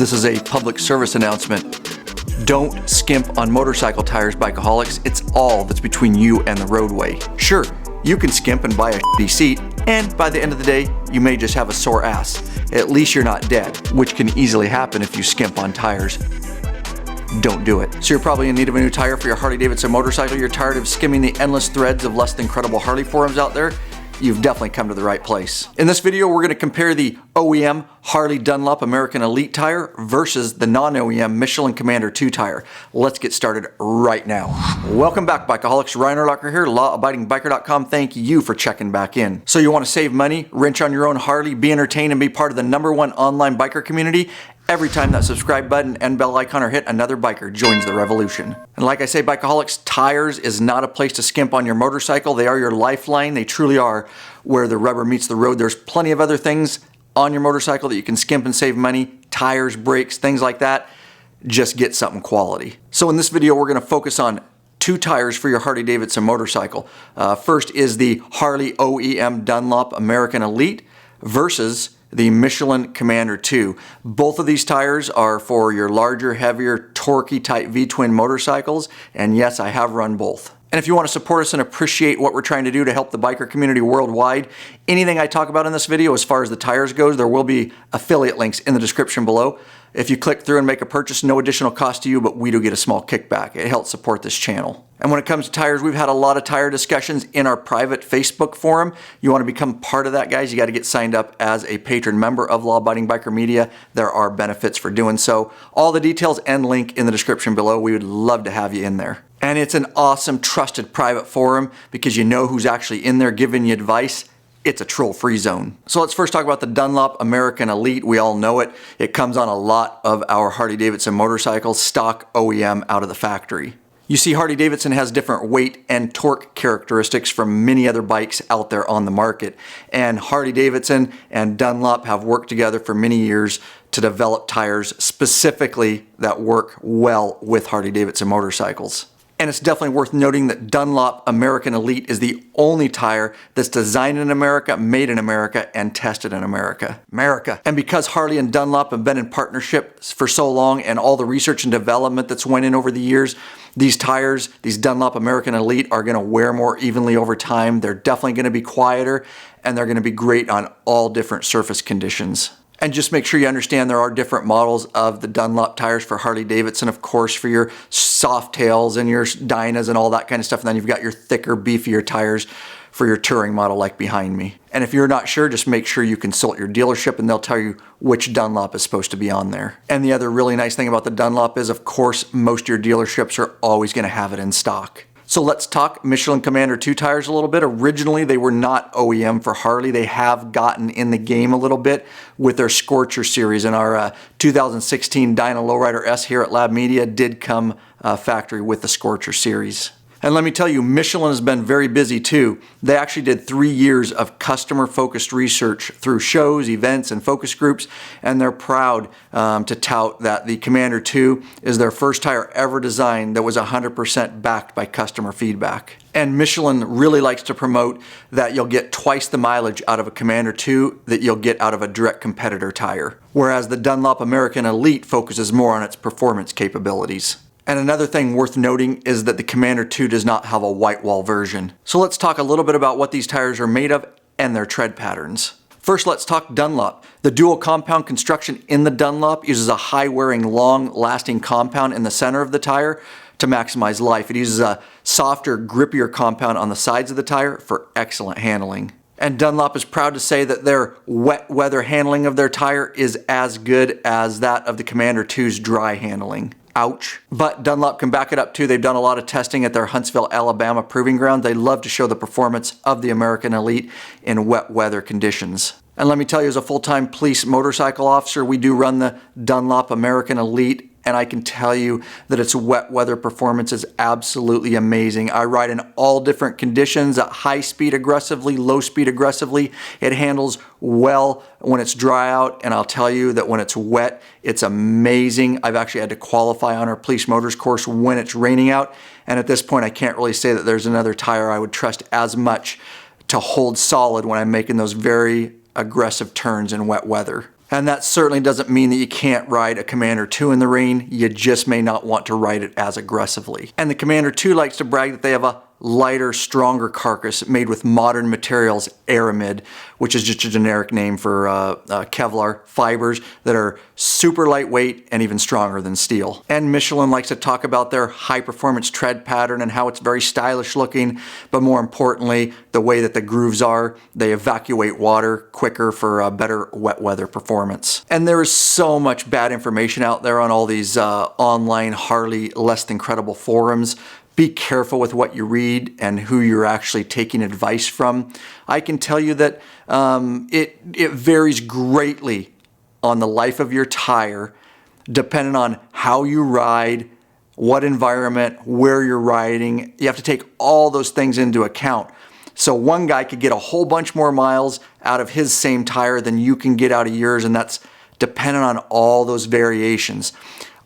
This is a public service announcement. Don't skimp on motorcycle tires, Bikeaholics. It's all that's between you and the roadway. Sure, you can skimp and buy a shitty seat, and by the end of the day, you may just have a sore ass. At least you're not dead, which can easily happen if you skimp on tires. Don't do it. So you're probably in need of a new tire for your Harley-Davidson motorcycle. You're tired of skimming the endless threads of less than credible Harley forums out there. You've definitely come to the right place. In this video, we're going to compare the OEM Harley Dunlop American Elite tire versus the non-OEM Michelin Commander II tire. Let's get started right now. Welcome back, Bikeaholics. Ryan Urlacher here, lawabidingbiker.com. Thank you for checking back in. So you want to save money, wrench on your own Harley, be entertained, and be part of the #1 online biker community? Every time that subscribe button and bell icon are hit, another biker joins the revolution. And like I say, Bikeaholics, tires is not a place to skimp on your motorcycle. They are your lifeline. They truly are where the rubber meets the road. There's plenty of other things on your motorcycle that you can skimp and save money. Tires, brakes, things like that. Just get something quality. So in this video, we're going to focus on two tires for your Harley-Davidson motorcycle. First is the Harley OEM Dunlop American Elite versus the Michelin Commander II. Both of these tires are for your larger, heavier, torquey type V-twin motorcycles, and yes, I have run both. And if you want to support us and appreciate what we're trying to do to help the biker community worldwide, anything I talk about in this video as far as the tires goes, there will be affiliate links in the description below. If you click through and make a purchase, no additional cost to you, but we do get a small kickback. It helps support this channel. And when it comes to tires, we've had a lot of tire discussions in our private Facebook forum. You want to become part of that, guys, you got to get signed up as a patron member of Law Abiding Biker Media. There are benefits for doing so. All the details and link in the description below. We would love to have you in there. And it's an awesome, trusted private forum because you know who's actually in there giving you advice. It's a troll-free zone. So let's first talk about the Dunlop American Elite. We all know it. It comes on a lot of our Harley-Davidson motorcycles, stock OEM out of the factory. You see, Harley-Davidson has different weight and torque characteristics from many other bikes out there on the market. And Harley-Davidson and Dunlop have worked together for many years to develop tires specifically that work well with Harley-Davidson motorcycles. And it's definitely worth noting that Dunlop American Elite is the only tire that's designed in America, made in America, and tested in America. And because Harley and Dunlop have been in partnership for so long and all the research and development that's went in over the years, these tires, these Dunlop American Elite, are going to wear more evenly over time. They're definitely going to be quieter, and they're going to be great on all different surface conditions. And just make sure you understand there are different models of the Dunlop tires for Harley-Davidson, of course, for your soft tails and your Dynas and all that kind of stuff. And then you've got your thicker, beefier tires for your touring model like behind me. And if you're not sure, just make sure you consult your dealership and they'll tell you which Dunlop is supposed to be on there. And the other really nice thing about the Dunlop is, of course, most of your dealerships are always going to have it in stock. So let's talk Michelin Commander II tires a little bit. Originally, they were not OEM for Harley. They have gotten in the game a little bit with their Scorcher series. And our 2016 Dyna Lowrider S here at Lab Media did come factory with the Scorcher series. And let me tell you, Michelin has been very busy too. They actually did 3 years of customer-focused research through shows, events, and focus groups, and they're proud to tout that the Commander II is their first tire ever designed that was 100% backed by customer feedback. And Michelin really likes to promote that you'll get twice the mileage out of a Commander II that you'll get out of a direct competitor tire, whereas the Dunlop American Elite focuses more on its performance capabilities. And another thing worth noting is that the Commander II does not have a white wall version. So let's talk a little bit about what these tires are made of and their tread patterns. First, let's talk Dunlop. The dual compound construction in the Dunlop uses a high-wearing, long-lasting compound in the center of the tire to maximize life. It uses a softer, grippier compound on the sides of the tire for excellent handling. And Dunlop is proud to say that their wet weather handling of their tire is as good as that of the Commander II's dry handling. Ouch. But Dunlop can back it up too. They've done a lot of testing at their Huntsville, Alabama proving ground. They love to show the performance of the American Elite in wet weather conditions. And let me tell you, as a full-time police motorcycle officer, we do run the Dunlop American Elite, and I can tell you that its wet weather performance is absolutely amazing. I ride in all different conditions, at high speed aggressively, low speed aggressively. It handles well when it's dry out, and I'll tell you that when it's wet, it's amazing. I've actually had to qualify on our police motors course when it's raining out, and at this point I can't really say that there's another tire I would trust as much to hold solid when I'm making those very aggressive turns in wet weather. And that certainly doesn't mean that you can't ride a Commander II in the rain. You just may not want to ride it as aggressively. And the Commander II likes to brag that they have a lighter, stronger carcass made with modern materials, aramid, which is just a generic name for Kevlar fibers that are super lightweight and even stronger than steel. And Michelin likes to talk about their high-performance tread pattern and how it's very stylish looking, but more importantly, the way that the grooves are, they evacuate water quicker for better wet weather performance. And there is so much bad information out there on all these online Harley less than credible forums. Be careful with what you read and who you're actually taking advice from. I can tell you that it varies greatly on the life of your tire, depending on how you ride, what environment, where you're riding. You have to take all those things into account. So one guy could get a whole bunch more miles out of his same tire than you can get out of yours, and that's dependent on all those variations.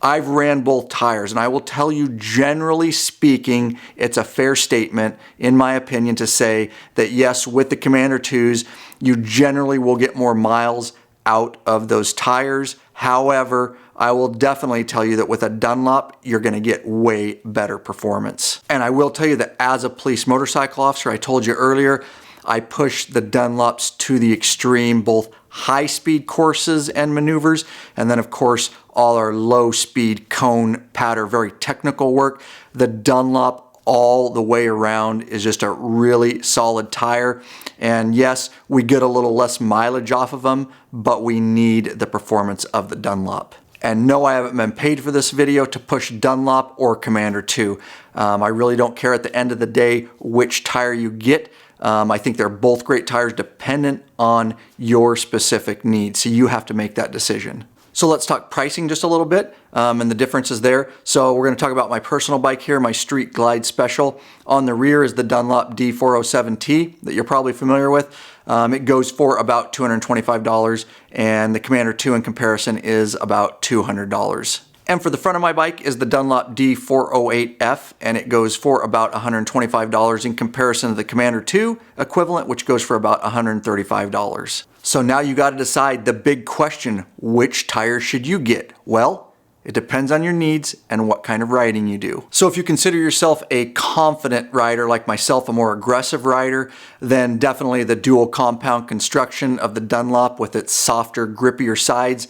I've ran both tires, and I will tell you, generally speaking, it's a fair statement, in my opinion, to say that yes, with the Commander IIs, you generally will get more miles out of those tires. However, I will definitely tell you that with a Dunlop, you're going to get way better performance. And I will tell you that as a police motorcycle officer, I told you earlier, I push the Dunlops to the extreme, both high-speed courses and maneuvers, and then of course all our low-speed cone pattern, very technical work. The Dunlop all the way around is just a really solid tire. And yes, we get a little less mileage off of them, but we need the performance of the Dunlop. And no, I haven't been paid for this video to push Dunlop or Commander II. I really don't care at the end of the day which tire you get. I think they're both great tires dependent on your specific needs. So you have to make that decision. So let's talk pricing just a little bit and the differences there. So we're going to talk about my personal bike here, my Street Glide Special. On the rear is the Dunlop D407T that you're probably familiar with. It goes for about $225, and the Commander II in comparison is about $200. And for the front of my bike is the Dunlop D408F, and it goes for about $125 in comparison to the Commander II equivalent, which goes for about $135. So now you got to decide the big question, which tire should you get? Well, it depends on your needs and what kind of riding you do. So if you consider yourself a confident rider like myself, a more aggressive rider, then definitely the dual compound construction of the Dunlop with its softer, grippier sides,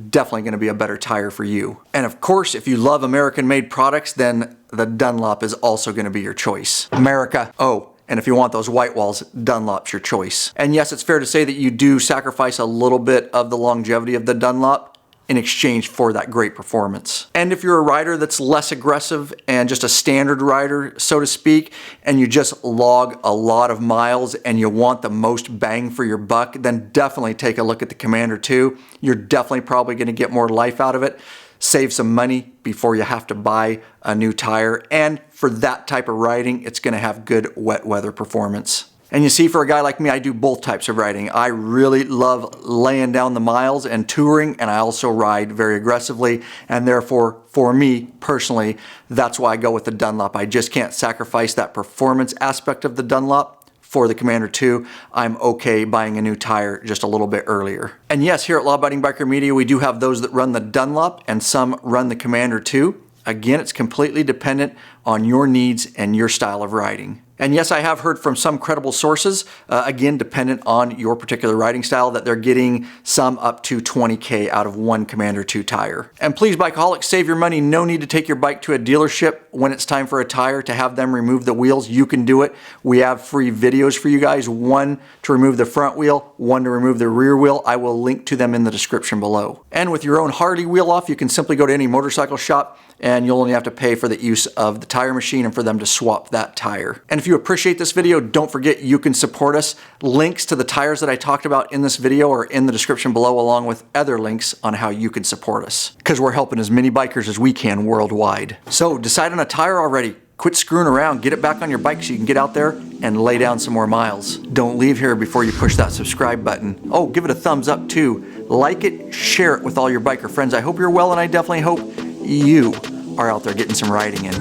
definitely going to be a better tire for you. And of course, if you love American-made products, then the Dunlop is also going to be your choice. America. Oh, and if you want those white walls, Dunlop's your choice. And yes, it's fair to say that you do sacrifice a little bit of the longevity of the Dunlop in exchange for that great performance. And if you're a rider that's less aggressive and just a standard rider, so to speak, and you just log a lot of miles and you want the most bang for your buck, then definitely take a look at the Commander II. You're definitely probably going to get more life out of it, save some money before you have to buy a new tire, and for that type of riding, it's going to have good wet weather performance. And you see, for a guy like me, I do both types of riding. I really love laying down the miles and touring, and I also ride very aggressively. And therefore, for me personally, that's why I go with the Dunlop. I just can't sacrifice that performance aspect of the Dunlop for the Commander II. I'm okay buying a new tire just a little bit earlier. And yes, here at Law Abiding Biker Media, we do have those that run the Dunlop and some run the Commander II. Again, it's completely dependent on your needs and your style of riding. And yes, I have heard from some credible sources, again, dependent on your particular riding style, that they're getting some up to $20K out of one Commander II tire. And please, bikeaholics, save your money. No need to take your bike to a dealership when it's time for a tire to have them remove the wheels. You can do it. We have free videos for you guys, one to remove the front wheel, one to remove the rear wheel. I will link to them in the description below. And with your own Harley wheel off, you can simply go to any motorcycle shop and you'll only have to pay for the use of the tire machine and for them to swap that tire. And if you appreciate this video, don't forget you can support us. Links to the tires that I talked about in this video are in the description below, along with other links on how you can support us, because we're helping as many bikers as we can worldwide. So decide on a tire already. Quit screwing around. Get it back on your bike so you can get out there and lay down some more miles. Don't leave here before you push that subscribe button. Oh, give it a thumbs up too. Like it, share it with all your biker friends. I hope you're well, and I definitely hope you are out there getting some riding in.